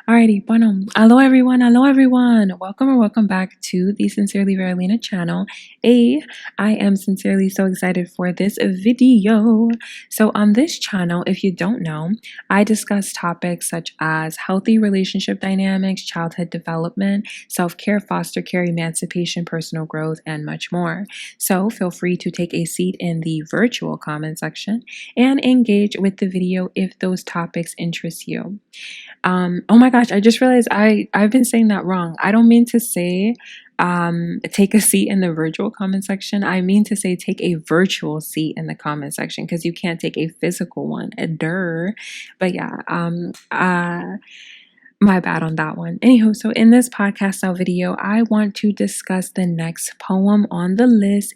Alrighty, bueno, hello everyone. Welcome back to the Sincerely Verolina channel. I am sincerely so excited for this video. So on this channel, if you don't know, I discuss topics such as healthy relationship dynamics, childhood development, self-care, foster care, emancipation, personal growth, and much more. So feel free to take a seat in the virtual comment section and engage with the video if those topics interest you. Oh my gosh, I just realized I've been saying that wrong. I don't mean to say take a seat in the virtual comment section. I mean to say take a virtual seat in the comment section because you can't take a physical one. But yeah, my bad on that one. Anywho, so in this podcast style video, I want to discuss the next poem on the list.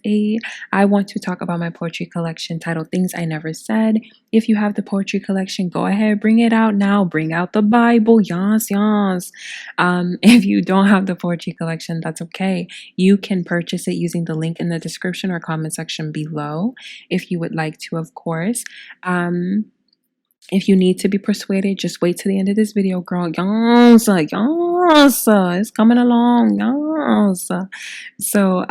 I want to talk about my poetry collection titled Things I Never Said. If you have the poetry collection, go ahead, bring it out now. Bring out the Bible. Yes. If you don't have the poetry collection, that's okay. You can purchase it using the link in the description or comment section below if you would like to, of course. If you need to be persuaded, just wait to the end of this video, girl. Yes, it's coming along. Yes. So,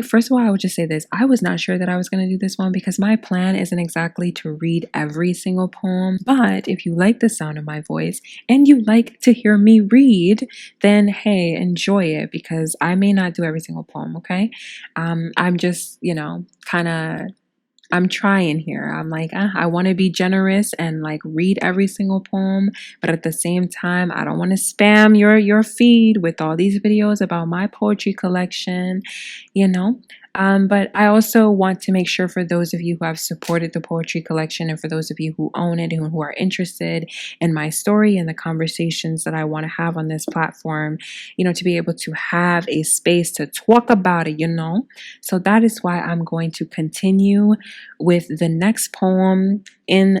first of all, I would just say this. I was not sure that I was going to do this one because my plan isn't exactly to read every single poem. But if you like the sound of my voice and you like to hear me read, then hey, enjoy it because I may not do every single poem, okay? I'm just, I'm trying here. I'm like, I want to be generous and like read every single poem, but at the same time, I don't want to spam your feed with all these videos about my poetry collection, you know. But I also want to make sure for those of you who have supported the poetry collection and for those of you who own it and who are interested in my story and the conversations that I want to have on this platform, to be able to have a space to talk about it, So that is why I'm going to continue with the next poem on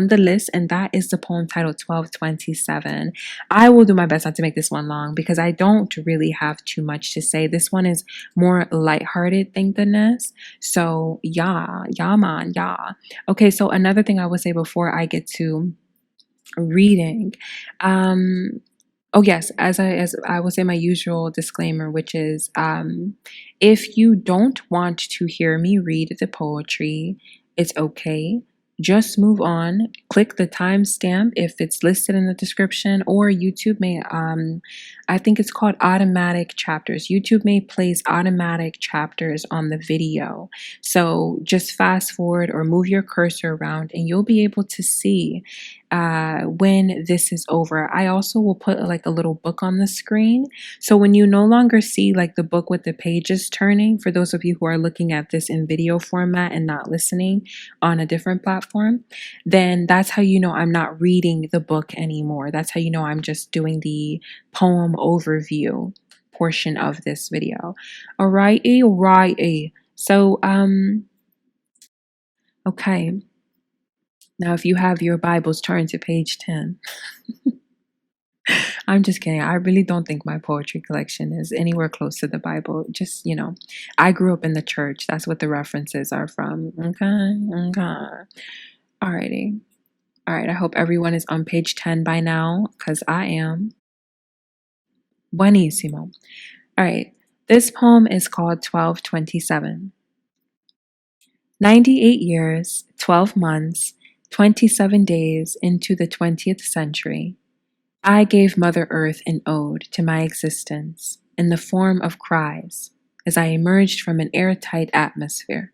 the list, and that is the poem titled 1227. I will do my best not to make this one long because I don't really have too much to say. This one is more lighthearted, thank goodness. So yeah, man. Okay, so another thing I will say before I get to reading, oh yes, as I will say my usual disclaimer, which is if you don't want to hear me read the poetry, it's okay. Just move on. Click the timestamp if it's listed in the description, or YouTube may I think it's called automatic chapters. YouTube may place automatic chapters on the video. So just fast forward or move your cursor around and you'll be able to see when this is over. I also will put like a little book on the screen. So when you no longer see like the book with the pages turning, for those of you who are looking at this in video format and not listening on a different platform, then that's how you know I'm not reading the book anymore. That's how you know I'm just doing the poem overview portion of this video. Alrighty. So, okay. Now, if you have your Bibles, turn to page 10. I'm just kidding. I really don't think my poetry collection is anywhere close to the Bible. Just, I grew up in the church. That's what the references are from. Okay. Alrighty. All right. I hope everyone is on page 10 by now, because I am. Buenísimo. All right. This poem is called 1227. 98 years, 12 months, 27 days into the 20th century, I gave Mother Earth an ode to my existence in the form of cries as I emerged from an airtight atmosphere.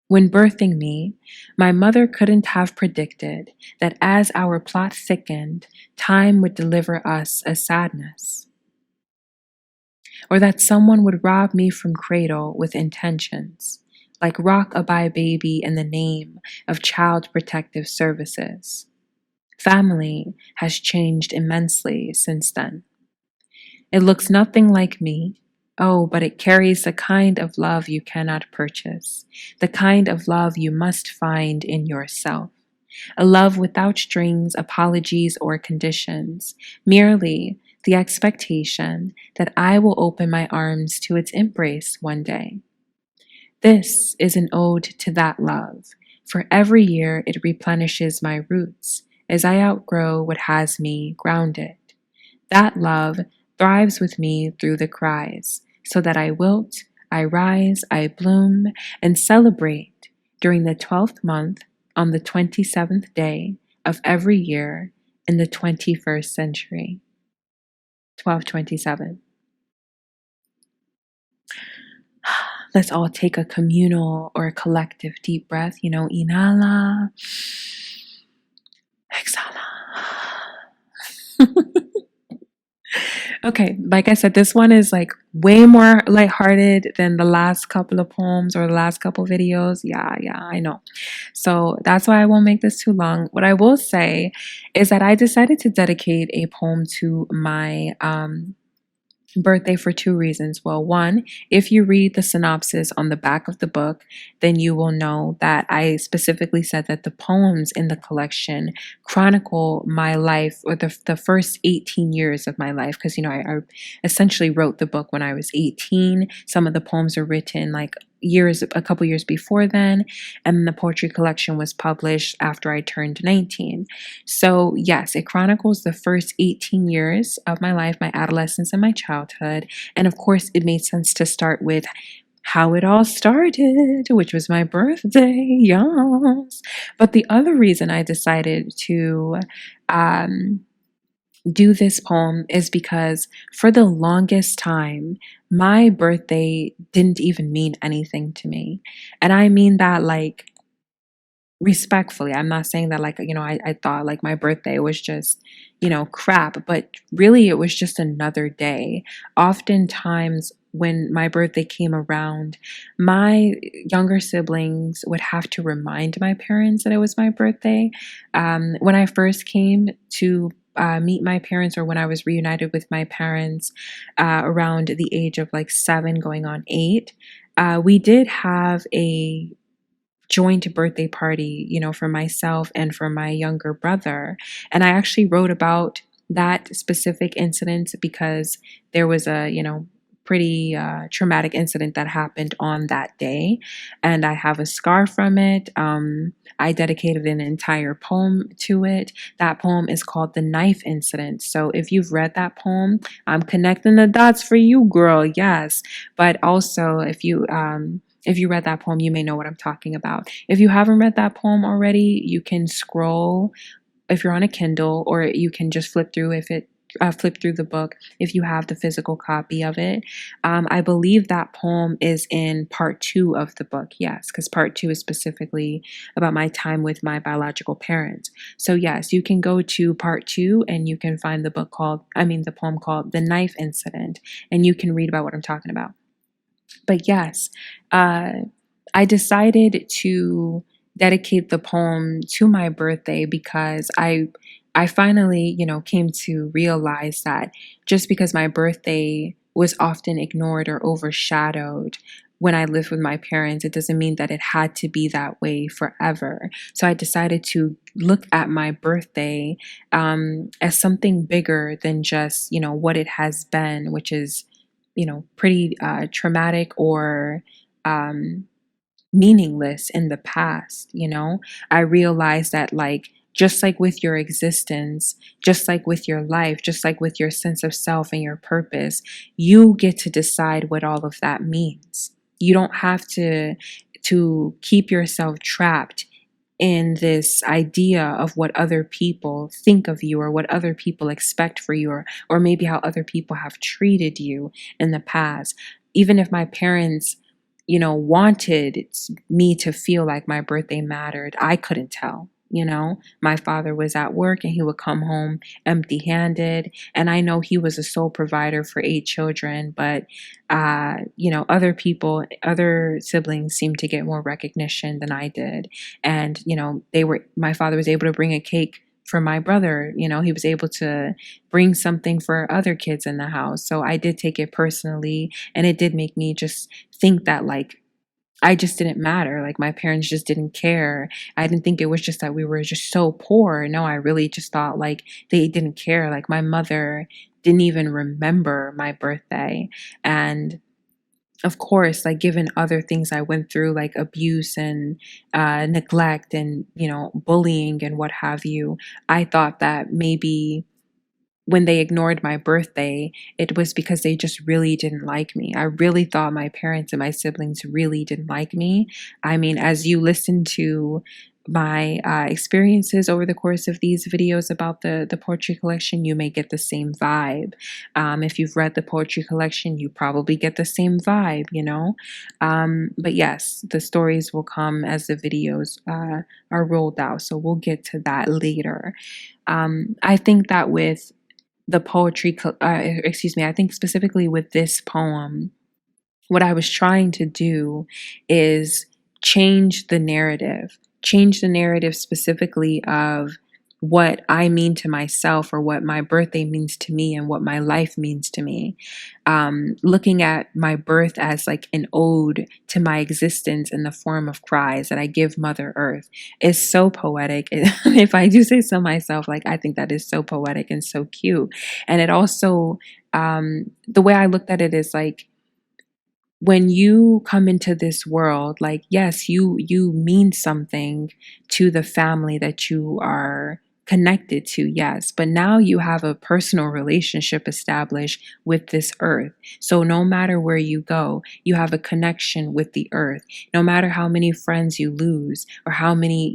When birthing me, my mother couldn't have predicted that as our plot thickened, time would deliver us a sadness, or that someone would rob me from cradle with intentions, like rock-a-bye baby in the name of Child Protective Services. Family has changed immensely since then. It looks nothing like me. Oh, but it carries the kind of love you cannot purchase, the kind of love you must find in yourself. A love without strings, apologies, or conditions, merely the expectation that I will open my arms to its embrace one day. This is an ode to that love, for every year it replenishes my roots as I outgrow what has me grounded. That love thrives with me through the cries, so that I wilt, I rise, I bloom, and celebrate during the 12th month on the 27th day of every year in the 21st century. 1227. Let's all take a communal or a collective deep breath. Inhala, exhala. Okay, like I said, this one is like way more lighthearted than the last couple of poems or the last couple videos. Yeah, I know. So that's why I won't make this too long. What I will say is that I decided to dedicate a poem to my birthday for two reasons. Well, one, if you read the synopsis on the back of the book, then you will know that I specifically said that the poems in the collection chronicle my life, or the first 18 years of my life. Because, I essentially wrote the book when I was 18. Some of the poems are written like a couple years before then, and the poetry collection was published after I turned 19. So yes, it chronicles the first 18 years of my life, my adolescence and my childhood. And of course, it made sense to start with how it all started, which was my birthday. Yes. But the other reason I decided to do this poem is because for the longest time, my birthday didn't even mean anything to me. And I mean that like respectfully. I'm not saying that like, I thought like my birthday was just, crap, but really it was just another day. Oftentimes when my birthday came around, my younger siblings would have to remind my parents that it was my birthday. When I first came to meet my parents, or when I was reunited with my parents around the age of like 7 going on 8, we did have a joint birthday party, for myself and for my younger brother. And I actually wrote about that specific incident because there was a, pretty traumatic incident that happened on that day. And I have a scar from it. I dedicated an entire poem to it. That poem is called The Knife Incident. So if you've read that poem, I'm connecting the dots for you, girl. Yes. But also, if you read that poem, you may know what I'm talking about. If you haven't read that poem already, you can scroll if you're on a Kindle, or you can just flip through flip through the book if you have the physical copy of it. I believe that poem is in part 2 of the book. Yes, because part 2 is specifically about my time with my biological parents. So yes, you can go to part 2 and you can find the poem called The Knife Incident, and you can read about what I'm talking about. But yes, I decided to dedicate the poem to my birthday because I finally, came to realize that just because my birthday was often ignored or overshadowed when I lived with my parents, it doesn't mean that it had to be that way forever. So I decided to look at my birthday as something bigger than just, what it has been, which is, pretty traumatic or meaningless in the past. I realized that like, just like with your existence, just like with your life, just like with your sense of self and your purpose, you get to decide what all of that means. You don't have to keep yourself trapped in this idea of what other people think of you, or what other people expect for you, or maybe how other people have treated you in the past. Even if my parents, wanted me to feel like my birthday mattered, I couldn't tell. My father was at work and he would come home empty handed. And I know he was a sole provider for 8 children, but, other siblings seemed to get more recognition than I did. And, my father was able to bring a cake for my brother. He was able to bring something for other kids in the house. So I did take it personally. And it did make me just think that like, I just didn't matter. Like my parents just didn't care. I didn't think it was just that we were just so poor. No, I really just thought like they didn't care. Like my mother didn't even remember my birthday. And of course, like given other things I went through, like abuse and neglect and, bullying and what have you, I thought that maybe when they ignored my birthday, it was because they just really didn't like me. I really thought my parents and my siblings really didn't like me. I mean, as you listen to my experiences over the course of these videos about the poetry collection, you may get the same vibe. If you've read the poetry collection, you probably get the same vibe. But yes, the stories will come as the videos are rolled out. So we'll get to that later. I think that with the I think specifically with this poem, what I was trying to do is change the narrative specifically of what I mean to myself or what my birthday means to me and what my life means to me. Looking at my birth as like an ode to my existence in the form of cries that I give Mother Earth is so poetic. If I do say so myself, like I think that is so poetic and so cute. And it also, the way I looked at it is like, when you come into this world, like yes, you mean something to the family that you are connected to, yes, but now you have a personal relationship established with this earth. So no matter where you go, you have a connection with the earth. No matter how many friends you lose or how many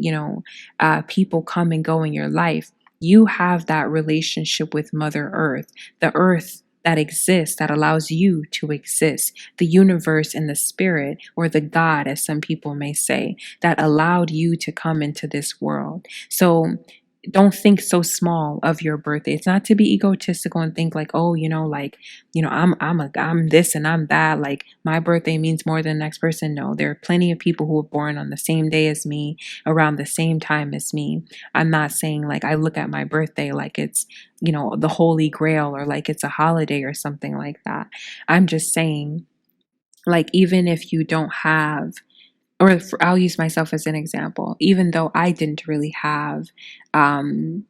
people come and go in your life, you have that relationship with Mother Earth, the earth that exists, that allows you to exist, the universe and the spirit, or the God, as some people may say, that allowed you to come into this world. So don't think so small of your birthday. It's not to be egotistical and think like, oh, I'm this and I'm that. Like my birthday means more than the next person. No, there are plenty of people who were born on the same day as me, around the same time as me. I'm not saying like I look at my birthday like it's, the holy grail or like it's a holiday or something like that. I'm just saying, like, even if you don't have, I'll use myself as an example, even though I didn't really have, um,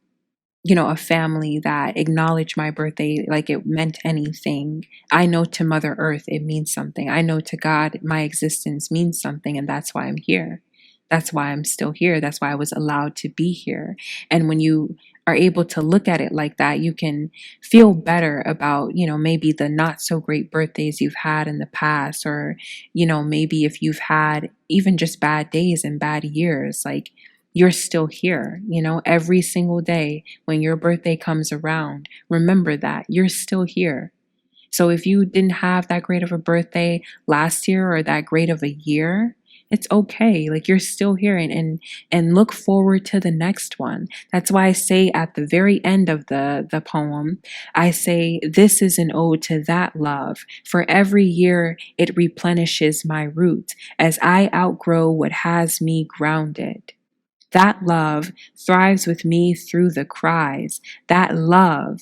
a family that acknowledged my birthday like it meant anything. I know to Mother Earth it means something. I know to God my existence means something, and that's why I'm here. That's why I'm still here. That's why I was allowed to be here. And when you are able to look at it like that, you can feel better about, maybe the not so great birthdays you've had in the past, or, maybe if you've had even just bad days and bad years, like you're still here, every single day when your birthday comes around, remember that you're still here. So if you didn't have that great of a birthday last year or that great of a year, it's okay. Like you're still here, and look forward to the next one. That's why I say at the very end of the poem, I say, this is an ode to that love. For every year it replenishes my roots as I outgrow what has me grounded. That love thrives with me through the cries. That love,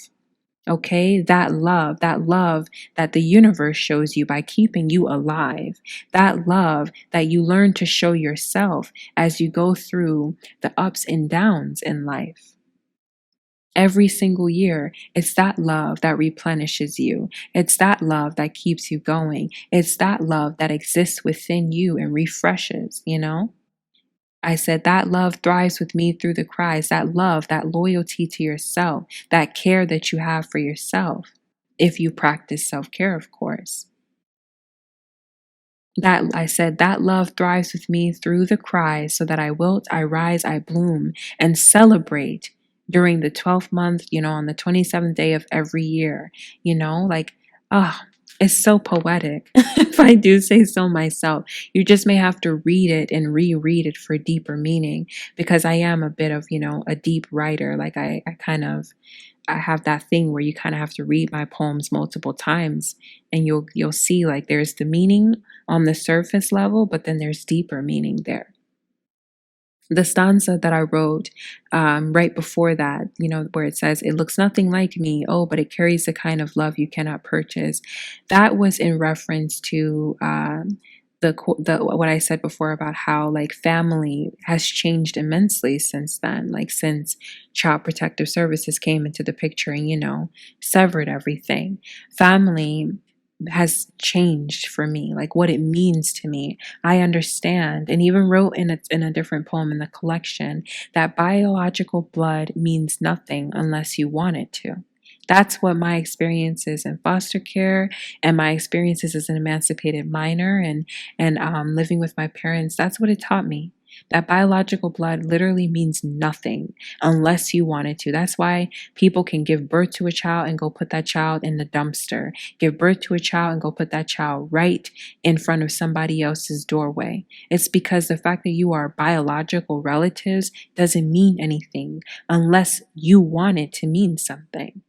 okay, that love that the universe shows you by keeping you alive. That love that you learn to show yourself as you go through the ups and downs in life. Every single year, it's that love that replenishes you. It's that love that keeps you going. It's that love that exists within you and refreshes. I said that love thrives with me through the cries, that love, that loyalty to yourself, that care that you have for yourself, if you practice self-care, of course. That I said that love thrives with me through the cries, so that I wilt, I rise, I bloom, and celebrate during the 12th month, on the 27th day of every year, like, oh, it's so poetic. If I do say so myself, you just may have to read it and reread it for deeper meaning, because I am a bit of, a deep writer. Like I have that thing where you kind of have to read my poems multiple times, and you'll see like there's the meaning on the surface level, but then there's deeper meaning there. The stanza that I wrote right before that, where it says, "It looks nothing like me, oh, but it carries the kind of love you cannot purchase." That was in reference to the what I said before about how like family has changed immensely since then, like since Child Protective Services came into the picture and severed everything. Family has changed for me, like what it means to me. I understand, and even wrote in a different poem in the collection, that biological blood means nothing unless you want it to. That's what my experiences in foster care and my experiences as an emancipated minor and living with my parents. That's what it taught me. That biological blood literally means nothing unless you want it to. That's why people can give birth to a child and go put that child in the dumpster, give birth to a child and go put that child right in front of somebody else's doorway. It's because the fact that you are biological relatives doesn't mean anything unless you want it to mean something.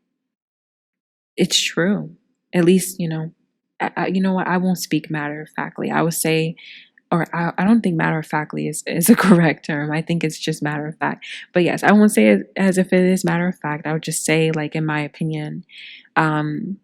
It's true. At least, you know what? I won't speak matter of factly. I would say, or I don't think matter of factly is a correct term. I think it's just matter of fact. But yes, I won't say it as if it is matter of fact. I would just say, like, in my opinion, um,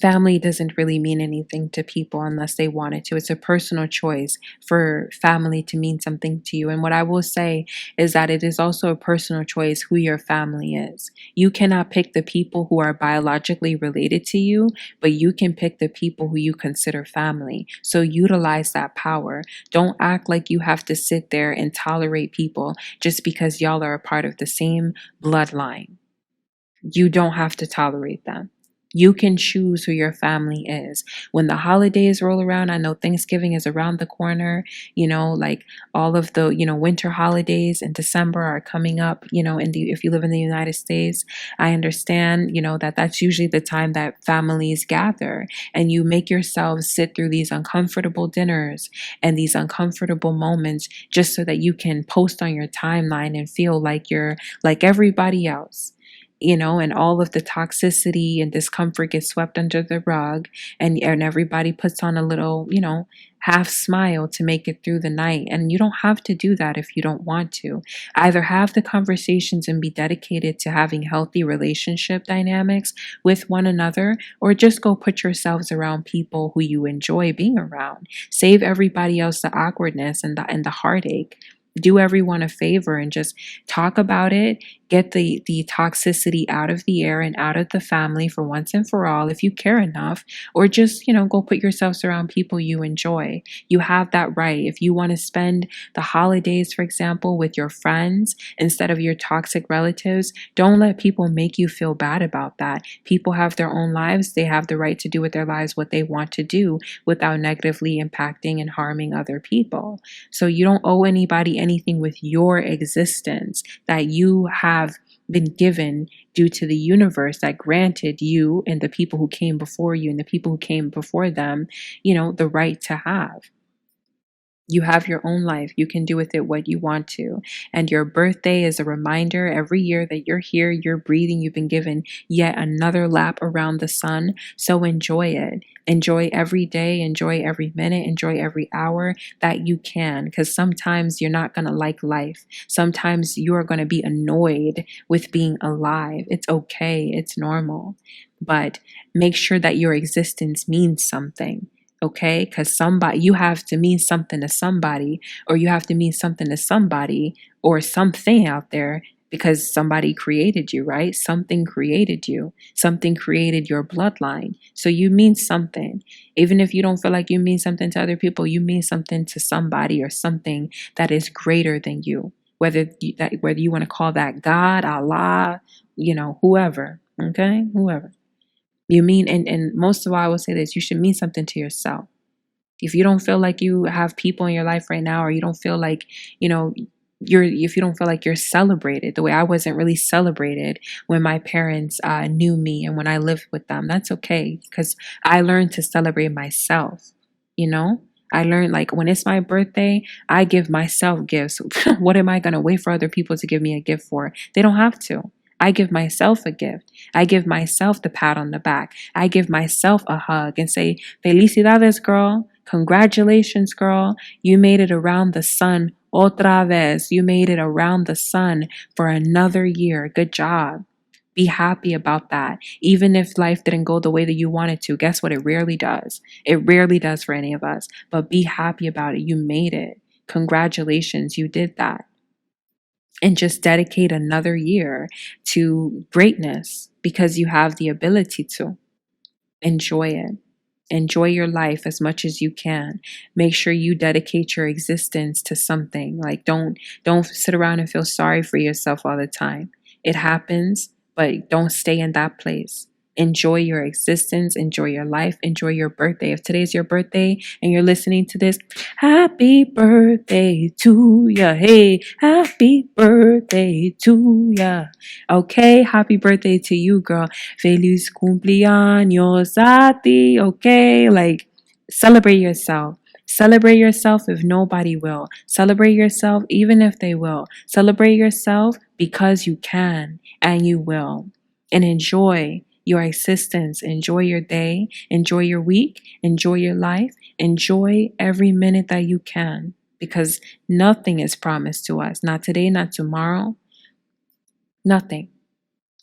family doesn't really mean anything to people unless they want it to. It's a personal choice for family to mean something to you. And what I will say is that it is also a personal choice who your family is. You cannot pick the people who are biologically related to you, but you can pick the people who you consider family. So utilize that power. Don't act like you have to sit there and tolerate people just because y'all are a part of the same bloodline. You don't have to tolerate them. You can choose who your family is. When the holidays roll around, I know Thanksgiving is around the corner, like all of the, winter holidays in December are coming up, if you live in the United States, I understand, that that's usually the time that families gather and you make yourselves sit through these uncomfortable dinners and these uncomfortable moments just so that you can post on your timeline and feel like you're like everybody else, and all of the toxicity and discomfort gets swept under the rug, and everybody puts on a little, half smile to make it through the night. And you don't have to do that if you don't want to. Either have the conversations and be dedicated to having healthy relationship dynamics with one another, or just go put yourselves around people who you enjoy being around. Save everybody else the awkwardness and the heartache. Do everyone a favor and just talk about it. Get the toxicity out of the air and out of the family for once and for all, if you care enough, or just, go put yourselves around people you enjoy. You have that right. If you want to spend the holidays, for example, with your friends instead of your toxic relatives, don't let people make you feel bad about that. People have their own lives. They have the right to do with their lives what they want to do without negatively impacting and harming other people. So you don't owe anybody anything with your existence that you have been given due to the universe that granted you and the people who came before you and the people who came before them, the right to have. You have your own life. You can do with it what you want to. And your birthday is a reminder every year that you're here, you're breathing, you've been given yet another lap around the sun. So enjoy it. Enjoy every day, enjoy every minute, enjoy every hour that you can. Because sometimes you're not going to like life. Sometimes you are going to be annoyed with being alive. It's okay, it's normal. But make sure that your existence means something. Okay, because you have to mean something to somebody, or you have to mean something to somebody or something out there because somebody created you, right? Something created you, something created your bloodline. So you mean something. Even if you don't feel like you mean something to other people, you mean something to somebody or something that is greater than you. Whether you want to call that God, Allah, whoever, okay, whoever. You mean, and most of all, I will say this, you should mean something to yourself. If you don't feel like you have people in your life right now, or you don't feel like, if you don't feel like you're celebrated the way I wasn't really celebrated when my parents knew me and when I lived with them, that's okay. Because I learned to celebrate myself, I learned, like, when it's my birthday, I give myself gifts. What am I going to wait for other people to give me a gift for? They don't have to. I give myself a gift. I give myself the pat on the back. I give myself a hug and say, Felicidades, girl. Congratulations, girl. You made it around the sun. Otra vez. You made it around the sun for another year. Good job. Be happy about that. Even if life didn't go the way that you wanted to, guess what? It rarely does. It rarely does for any of us. But be happy about it. You made it. Congratulations. You did that. And just dedicate another year to greatness because you have the ability to enjoy it. Enjoy your life as much as you can. Make sure you dedicate your existence to something. Like don't sit around and feel sorry for yourself all the time. It happens, but don't stay in that place. Enjoy your existence, enjoy your life, enjoy your birthday. If today's your birthday and you're listening to this, happy birthday to ya. Hey, happy birthday to ya. Okay, happy birthday to you, girl. Feliz cumpleaños a ti. Okay, like celebrate yourself. Celebrate yourself if nobody will. Celebrate yourself even if they will. Celebrate yourself because you can and you will. And enjoy your existence. Enjoy your day. Enjoy your week. Enjoy your life. Enjoy every minute that you can, because nothing is promised to us. Not today, not tomorrow. Nothing.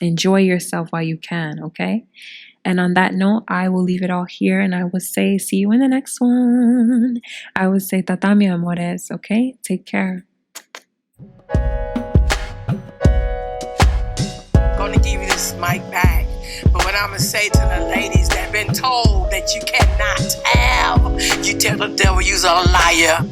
Enjoy yourself while you can, okay? And on that note, I will leave it all here and I will say, see you in the next one. I will say, tatami amores, okay? Take care. Gonna give you this mic back. But what I'm gonna say to the ladies that been told that you cannot have, you tell the devil you's a liar.